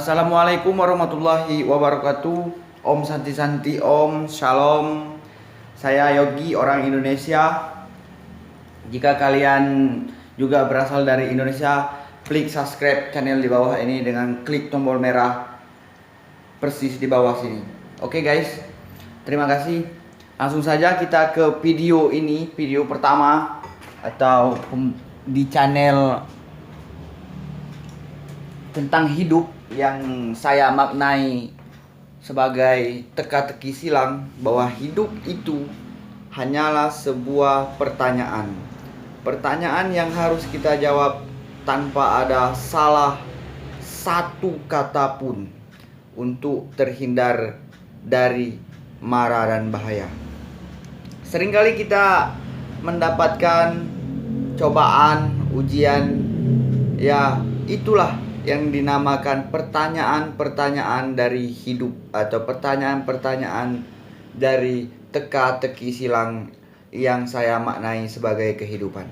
Assalamualaikum warahmatullahi wabarakatuh. Om Santi Santi, Om Shalom. Saya Yogi, orang Indonesia. Jika kalian juga berasal dari Indonesia, klik subscribe channel di bawah ini dengan klik tombol merah persis di bawah sini. Oke guys, terima kasih. Langsung saja kita ke video ini, video pertama atau di channel tentang hidup yang saya maknai sebagai teka-teki silang, bahwa hidup itu hanyalah sebuah pertanyaan. Pertanyaan yang harus kita jawab tanpa ada salah satu kata pun untuk terhindar dari mara dan bahaya. Seringkali kita mendapatkan cobaan, ujian, ya itulah yang dinamakan pertanyaan-pertanyaan dari hidup atau pertanyaan-pertanyaan dari teka-teki silang yang saya maknai sebagai kehidupan.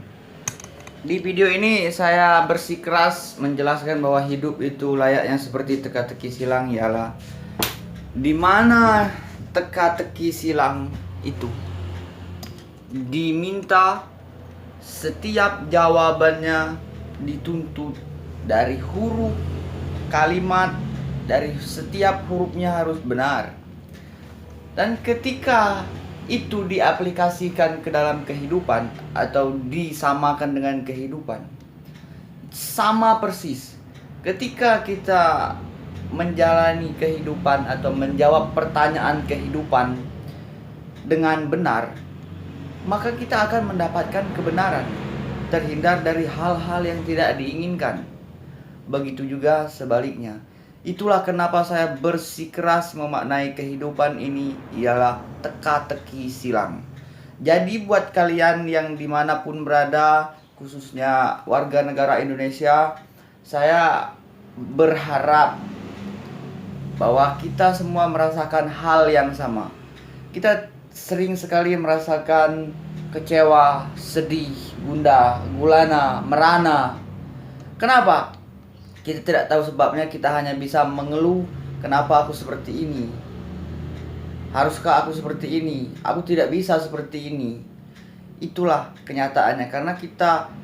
Di video ini saya bersikeras menjelaskan bahwa hidup itu layaknya seperti teka-teki silang, ialah di mana teka-teki silang itu diminta setiap jawabannya dituntut dari huruf kalimat, dari setiap hurufnya harus benar. Dan ketika itu diaplikasikan ke dalam kehidupan atau disamakan dengan kehidupan, sama persis ketika kita menjalani kehidupan atau menjawab pertanyaan kehidupan dengan benar, maka kita akan mendapatkan kebenaran, terhindar dari hal-hal yang tidak diinginkan. Begitu juga sebaliknya. Itulah kenapa saya bersikeras memaknai kehidupan ini ialah teka-teki silang. Jadi buat kalian yang dimanapun berada, khususnya warga negara Indonesia, saya berharap bahwa kita semua merasakan hal yang sama. Kita sering sekali merasakan kecewa, sedih, gundah, gulana, merana. Kenapa? Kita tidak tahu sebabnya, kita hanya bisa mengeluh, kenapa aku seperti ini? Haruskah aku seperti ini? Aku tidak bisa seperti ini. Itulah kenyataannya, karena kita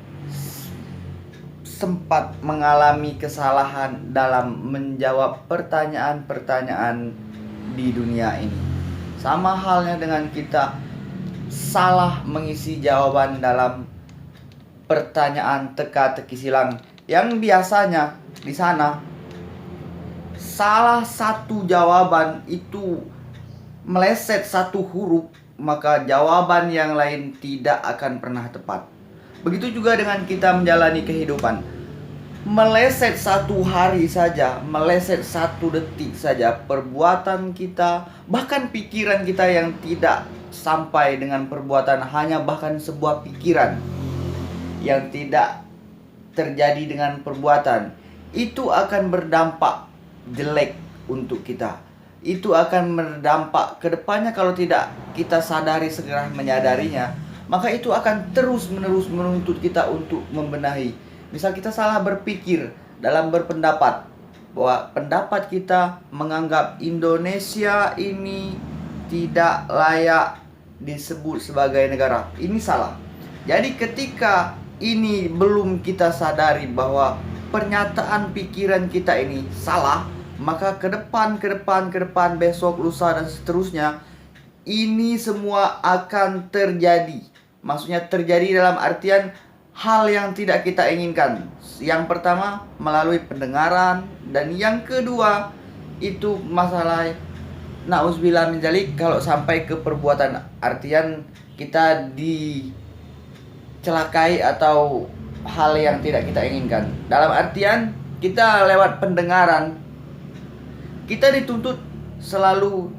sempat mengalami kesalahan dalam menjawab pertanyaan-pertanyaan di dunia ini. Sama halnya dengan kita salah mengisi jawaban dalam pertanyaan teka-teki silang, yang biasanya di sana salah satu jawaban itu meleset satu huruf, maka jawaban yang lain tidak akan pernah tepat. Begitu juga dengan kita menjalani kehidupan. Meleset satu hari saja, meleset satu detik saja, perbuatan kita, bahkan pikiran kita yang tidak sampai dengan perbuatan, hanya bahkan sebuah pikiran yang tidak terjadi dengan perbuatan, itu akan berdampak jelek untuk kita. Itu akan berdampak ke depannya kalau tidak kita sadari, segera menyadarinya, maka itu akan terus-menerus menuntut kita untuk membenahi. Misal kita salah berpikir dalam berpendapat, bahwa pendapat kita menganggap Indonesia ini tidak layak disebut sebagai negara. Ini salah. Jadi ketika ini belum kita sadari bahwa pernyataan pikiran kita ini salah, maka ke depan, besok, lusa, dan seterusnya, ini semua akan terjadi. Maksudnya terjadi dalam artian hal yang tidak kita inginkan. Yang pertama melalui pendengaran, dan yang kedua itu masalah na'udzubillah min dzalik, kalau sampai ke perbuatan, artian kita dicelakai atau hal yang tidak kita inginkan. Dalam artian kita lewat pendengaran, kita dituntut selalu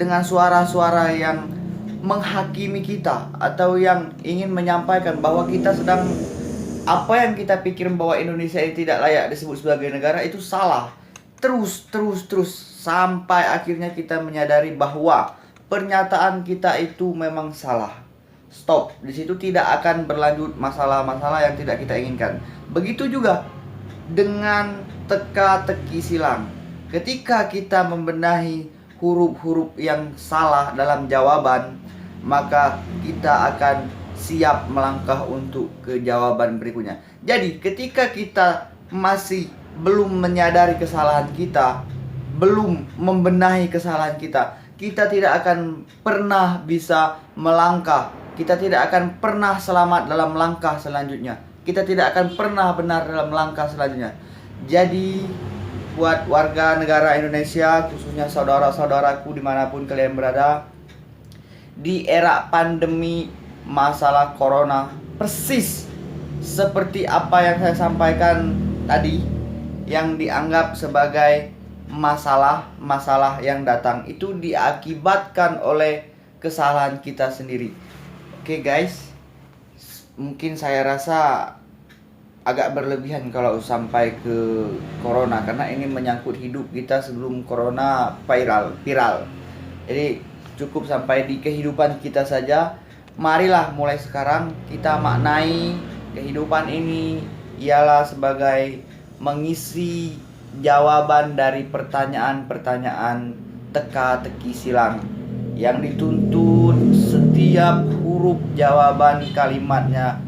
dengan suara-suara yang menghakimi kita, atau yang ingin menyampaikan bahwa kita sedang, apa yang kita pikir bahwa Indonesia ini tidak layak disebut sebagai negara, itu salah. Terus sampai akhirnya kita menyadari bahwa pernyataan kita itu memang salah. Stop. Di situ tidak akan berlanjut masalah-masalah yang tidak kita inginkan. Begitu juga dengan teka-teki silang. Ketika kita membenahi huruf-huruf yang salah dalam jawaban, maka kita akan siap melangkah untuk ke jawaban berikutnya. Jadi ketika kita masih belum menyadari kesalahan kita, belum membenahi kesalahan kita, kita tidak akan pernah bisa melangkah. Kita tidak akan pernah selamat dalam langkah selanjutnya. Kita tidak akan pernah benar dalam langkah selanjutnya. Jadi buat warga negara Indonesia, khususnya saudara-saudaraku dimanapun kalian berada, di era pandemi masalah corona, persis seperti apa yang saya sampaikan tadi, yang dianggap sebagai masalah yang datang itu diakibatkan oleh kesalahan kita sendiri. Oke guys, mungkin saya rasa agak berlebihan kalau sampai ke corona, karena ini menyangkut hidup kita sebelum corona viral. Jadi cukup sampai di kehidupan kita saja. Marilah mulai sekarang kita maknai kehidupan ini ialah sebagai mengisi jawaban dari pertanyaan-pertanyaan teka-teki silang yang dituntut setiap huruf jawaban kalimatnya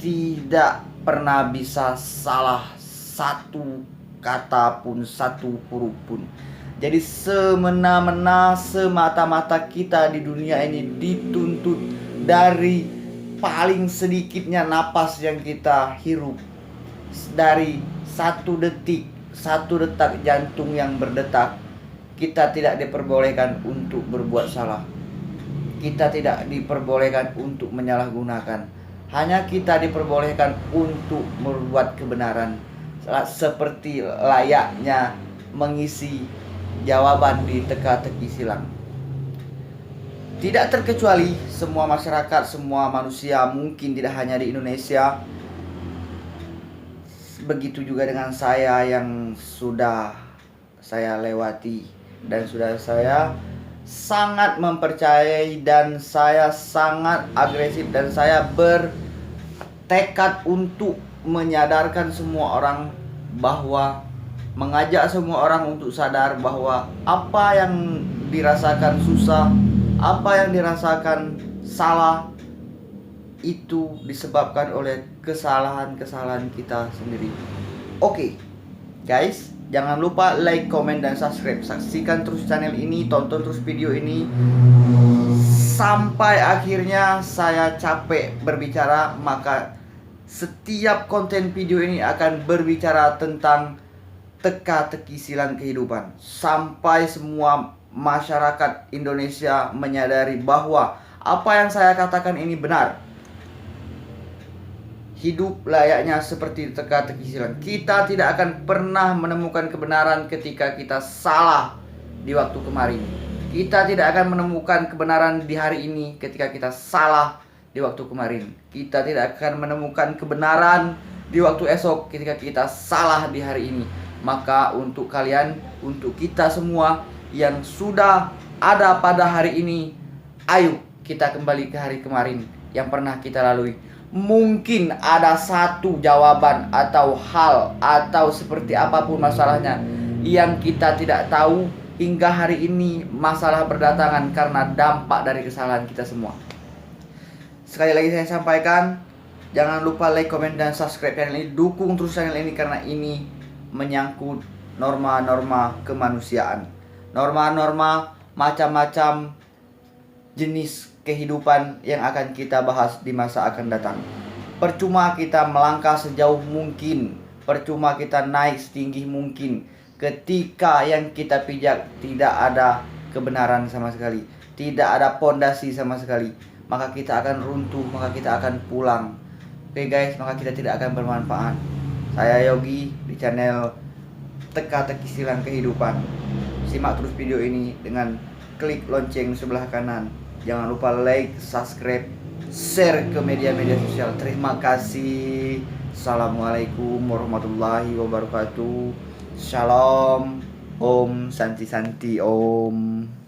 tidak pernah bisa salah satu kata pun, satu huruf pun. Jadi semena-mena, semata-mata kita di dunia ini dituntut dari paling sedikitnya napas yang kita hirup, dari satu detak jantung yang berdetak, kita tidak diperbolehkan untuk berbuat salah. Kita tidak diperbolehkan untuk menyalahgunakan. Hanya kita diperbolehkan untuk membuat kebenaran, seperti layaknya mengisi jawaban di teka-teki silang. Tidak terkecuali semua masyarakat, semua manusia, mungkin tidak hanya di Indonesia. Begitu juga dengan saya yang sudah saya lewati dan sudah saya sangat mempercayai, dan saya sangat agresif, dan saya bertekad untuk menyadarkan semua orang bahwa, mengajak semua orang untuk sadar bahwa apa yang dirasakan susah, apa yang dirasakan salah, itu disebabkan oleh kesalahan-kesalahan kita sendiri. Oke, guys, jangan lupa like, comment, dan subscribe. Saksikan terus channel ini, tonton terus video ini sampai akhirnya saya capek berbicara. Maka setiap konten video ini akan berbicara tentang teka-teki silang kehidupan, sampai semua masyarakat Indonesia menyadari bahwa apa yang saya katakan ini benar. Hidup layaknya seperti teka-teki silang. Kita tidak akan pernah menemukan kebenaran ketika kita salah di waktu kemarin. Kita tidak akan menemukan kebenaran di hari ini ketika kita salah di waktu kemarin. Kita tidak akan menemukan kebenaran di waktu esok ketika kita salah di hari ini. Maka untuk kalian, untuk kita semua yang sudah ada pada hari ini, ayo kita kembali ke hari kemarin yang pernah kita lalui. Mungkin ada satu jawaban atau hal atau seperti apapun masalahnya yang kita tidak tahu hingga hari ini masalah berdatangan karena dampak dari kesalahan kita semua. Sekali lagi saya sampaikan, jangan lupa like, comment, dan subscribe channel ini. Dukung terus channel ini karena ini menyangkut norma-norma kemanusiaan, norma-norma macam-macam jenis kehidupan yang akan kita bahas di masa akan datang. Percuma kita melangkah sejauh mungkin, percuma kita naik setinggi mungkin ketika yang kita pijak tidak ada kebenaran sama sekali, tidak ada pondasi sama sekali, maka kita akan runtuh, maka kita akan pulang. Oke guys, maka kita tidak akan bermanfaat. Saya Yogi di channel Teka-teki Silang Kehidupan. Simak terus video ini dengan klik lonceng sebelah kanan. Jangan lupa like, subscribe, share ke media-media sosial. Terima kasih. Assalamualaikum warahmatullahi wabarakatuh. Shalom. Om Santi Santi Om.